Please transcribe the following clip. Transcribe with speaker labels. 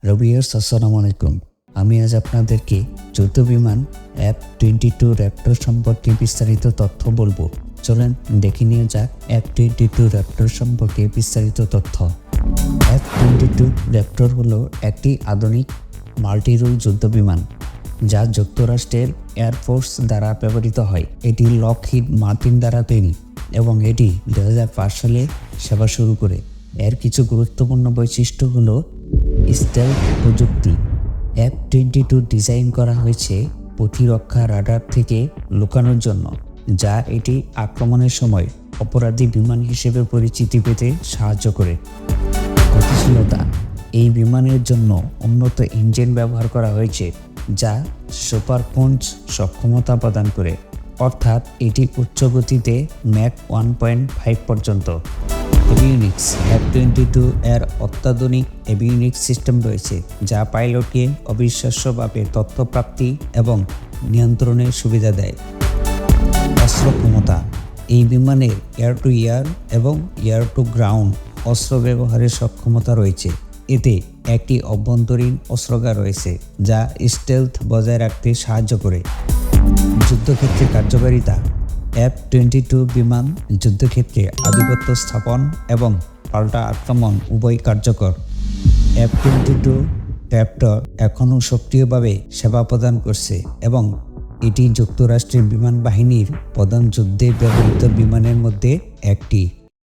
Speaker 1: Viewers আসসালামু আলাইকুম। আমি আজ আপনাদেরকে যুদ্ধ বিমান F-22 র্যাপটর সম্পর্কে বিস্তারিত তথ্য বলবো। চলেন দেখে নিয়ে যাক F-22 র্যাপটর সম্পর্কে বিস্তারিত তথ্য। F-22 র্যাপটর হলো একটি আধুনিক মাল্টি-রোল যুদ্ধ বিমান যা যুক্তরাষ্ট্রের এয়ারফোর্স দ্বারা ব্যবহৃত হয়। এটি লকহিড মার্টিন দ্বারা তৈরি এবং এটি 2005 সালে সেবা শুরু করে। এর কিছু গুরুত্বপূর্ণ বৈশিষ্ট্য হলো স্টেলথ প্রযুক্তি। F-22 ডিজাইন করা হয়েছে প্রতিরক্ষা রাডার থেকে লুকানোর জন্য, যা এটি আক্রমণের সময় অপরাধী বিমান হিসেবে পরিচিতি পেতে সাহায্য করে। গতিশীলতা: এই বিমানের জন্য উন্নত ইঞ্জিন ব্যবহার করা হয়েছে যা সুপারপঞ্চ সক্ষমতা প্রদান করে, অর্থাৎ এটি উচ্চ গতিতে ম্যাক 1.5 পর্যন্ত। এভিওনিক্স: F-22 এর অত্যাধুনিক এভিওনিক্স সিস্টেম রয়েছে যা পাইলটকে অবিশ্বাস্যভাবে তথ্য প্রাপ্তি এবং নিয়ন্ত্রণের সুবিধা দেয়। অস্ত্র ক্ষমতা: এই বিমানের এয়ার টু এয়ার এবং এয়ার টু গ্রাউন্ড অস্ত্র ব্যবহারের সক্ষমতা রয়েছে। এতে একটি অভ্যন্তরীণ অস্ত্রাগার রয়েছে যা স্টেলথ বজায় রাখতে সাহায্য করে। যুদ্ধক্ষেত্রে কার্যকারিতা: F-22 বিমান যুদ্ধক্ষেত্রে আধিপত্য স্থাপন এবং পাল্টা আক্রমণ উভয় কার্যকর। F-22 র্যাপটর এখনও সক্রিয়ভাবে সেবা প্রদান করছে এবং এটি যুক্তরাষ্ট্রের বিমান বাহিনীর প্রধান যুদ্ধে ব্যবহৃত বিমানের মধ্যে একটি।